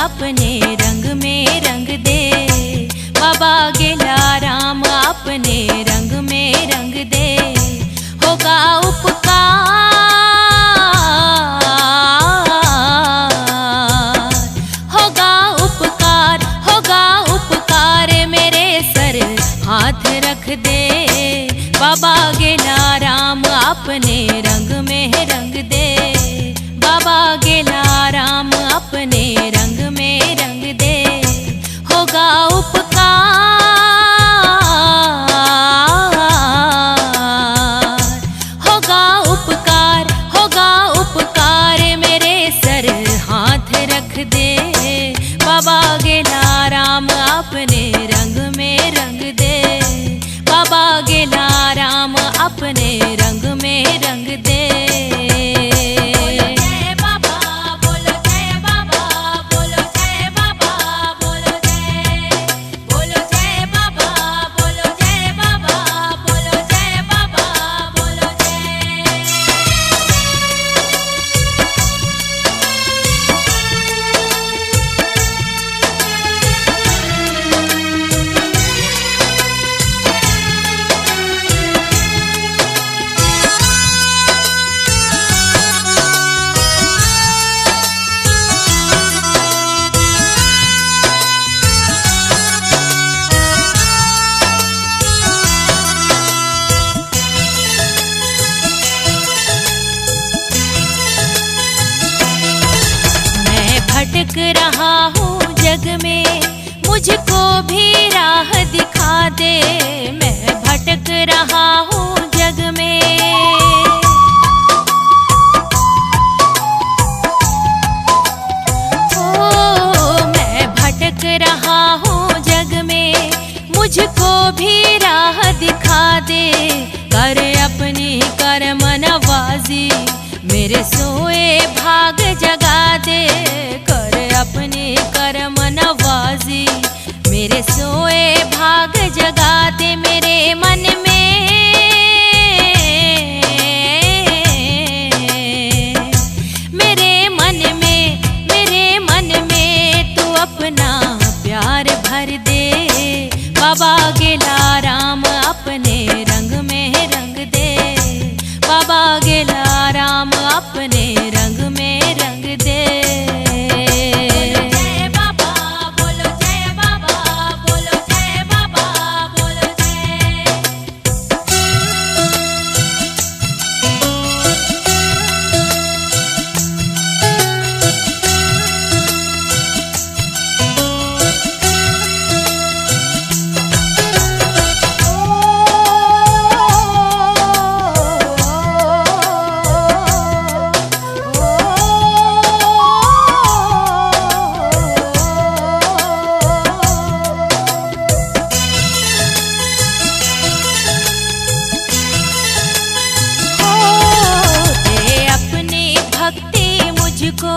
अपने रंग में रंग दे। बाबा गेला राम अपने रंग में रंग दे। होगा उपकार, होगा उपकार, होगा उपकार मेरे सर हाथ रख दे। बाबा गेला राम अपने रंग में रंग दे। बाबा गेला राम अपने रंग में रंग दे। होगा उपकार, होगा उपकार, होगा उपकार मेरे सर हाथ रख दे। बाबा गेला राम अपने रंग में रंग दे। बाबा गेला राम अपने रंग में रंग दे। भटक रहा हूँ जग में, मुझको भी राह दिखा दे। मैं भटक रहा हूँ जग में, ओ मैं भटक रहा हूँ जग में, मुझको भी राह दिखा दे। कर अपनी कर्म नवाजी मेरे सोए भाग जगा दे। कर अपनी कर्म नवाजी मेरे सोए भाग जगा दे। मेरे मन में, मेरे मन में, मेरे मन में तू अपना प्यार भर दे। बाबा गेला राम अपने रंग में रंग दे। बाबा गेला राम अपने रंग में रंग दे। मुझको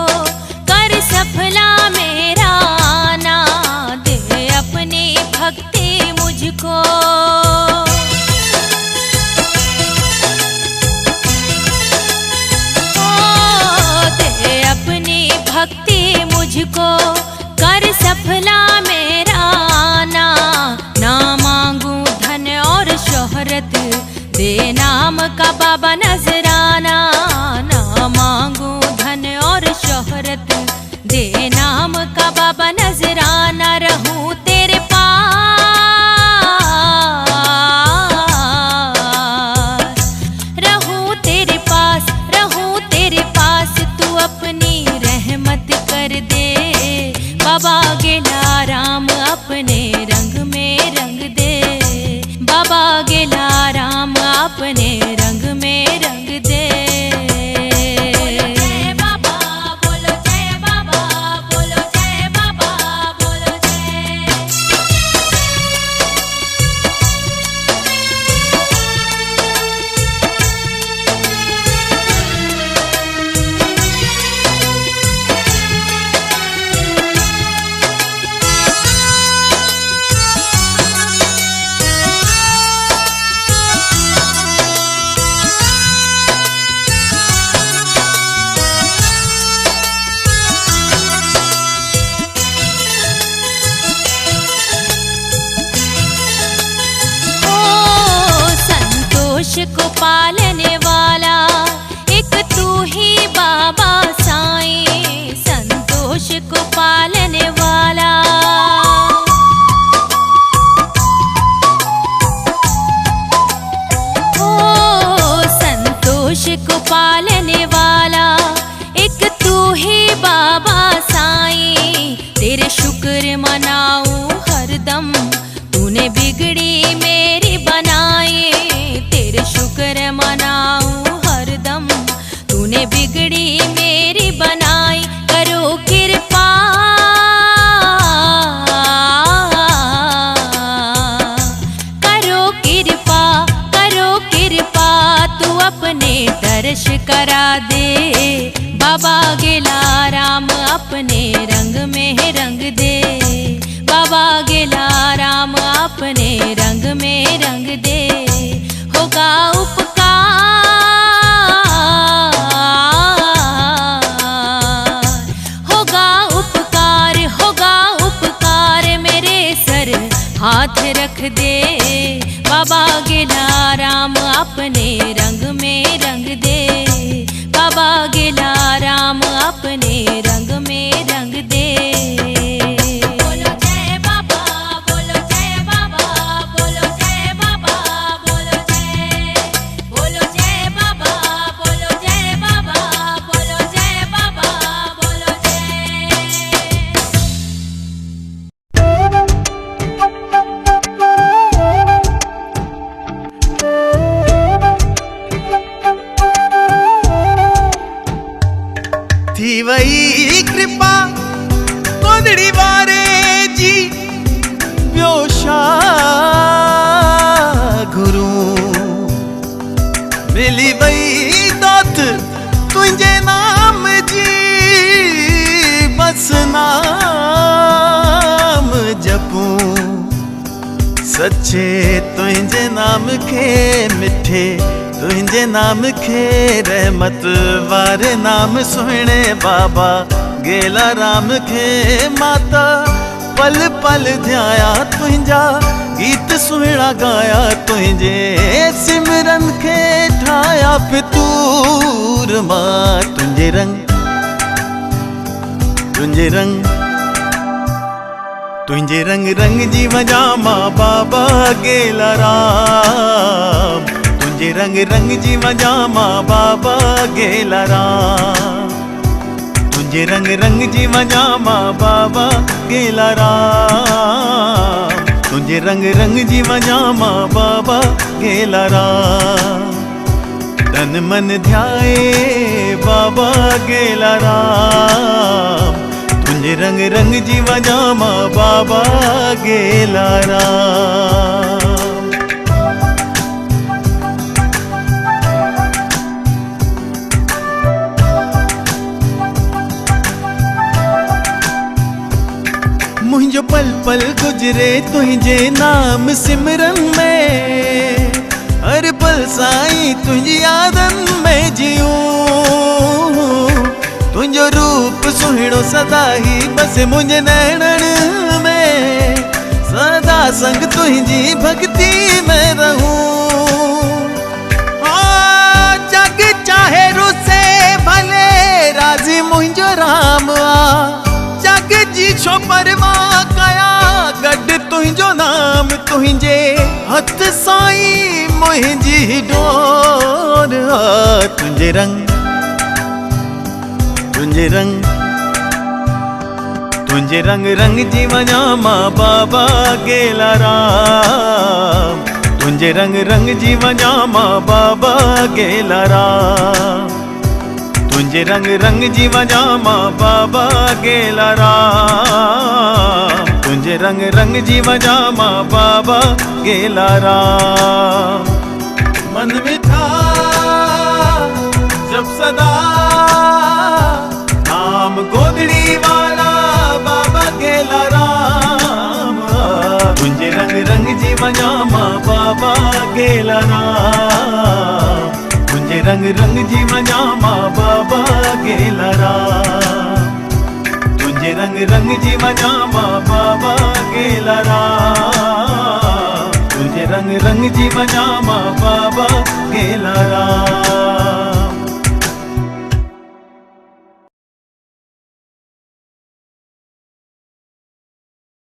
कर सफला मेरा आना दे। अपनी भक्ति मुझको, ओ दे अपनी भक्ति मुझको कर सफला मेरा आना। ना मांगू धन और शोहरत, दे नाम का बाबा नजराना। ना मांगू धन और शोहरत, दे नाम का बाबा नजराना। रहूं तेरे पास, रहूं तेरे पास, रहूं तेरे पास। तू अपनी रहमत कर दे। बाबा गेला राम अपने रंग में रंग दे। बाबा गेला राम अपने रंग में रंग दे। पालने वाला एक तू ही बाबा साईं। तेरे शुक्र मनाऊं हरदम, तूने बिगड़ी मेरी बनाई। तेरे शुक्र मनाऊं हरदम, तूने बिगड़ी मेरी बनाई। करो कृपा, करो कृपा, करो कृपा, तू अपने दर्श करा दे। बाबा गेला राम अपने रंग में रंग दे। बाबा गेला राम अपने रंग में रंग दे। होगा उपकार, होगा उपकार, होगा उपकार, मेरे सर हाथ रख दे। बाबा गेला राम अपने रंग में रंग दे। बाबा गेला राम अपने रंग में रंग दे। बोलो जय बाबा, बोलो जय बाबा, बोलो जय बाबा, बोलो जय, बोलो जय बाबा, बोलो जय बाबा, बोलो जय बाबा, बोलो जय। थी वही कृपा कोदड़ी वारे जी व्योशा गुरु। मिली वही दात तुझे नाम जी, बस नाम जपूं। सच्चे तुझे नाम के मिठे, तुझे नाम खे रहमत वारे नाम सुने। बाबा गेला राम खे माता पल पल ध्याया। तुझा गीत सुहिणा गाया, तुझे सिमरन खे ठाया फितूर मां। तुझे रंग, तुझे रंग, तुझे रंग रंग जी वजा मां बाबा गेला राम। तुझे रंग रंग जी वजा मां बाबा गेला राम। तुझे रंग रंग जी वजा मां बाबा गेला राम। तुझे रंग रंग जी वजा मां बाबा गेला राम। तन मन ध्याए बाबा गेला राम। तुझे रंग रंग जी वजा मां बाबा गेला राम। मुझो पल पल गुजरे तुझे नाम सिमरन में। हर पल साईं तुझी यादन में जियूं। तुझो रूप सुहिणो सदा ही बस मुझे नैणन में। सदा संग तुझी भक्ति में रहूं। जग चाहे रुसे भले राजी मुझो राम आ। जग जी छो परवाह कया गड तुझो नाम। तुझे हथ साईं मुझी डोर। तुझे रंग, तुझे रंग, तुझे रंग रंग जी वजा मां बाबा गेला राम। तुझे रंग रंग जी वजा मां बाबा गेला राम। तुझे रंग रंग जी वजा मां बाबा गेला राम। तुझे रंग रंग जी वजा मां बाबा गेला राम। मन में था जब सदा नाम गोदड़ी वाला बाबा गेला राम। तुझे रंग रंग जी वजा मां बाबा गेला राम। तुझे रंग रंग जी वजा मां बाबा गेला राम। तुझे रंग रंग जी वजा मां बाबा गेला राम। तुझे रंग रंग जी वजा मां बाबा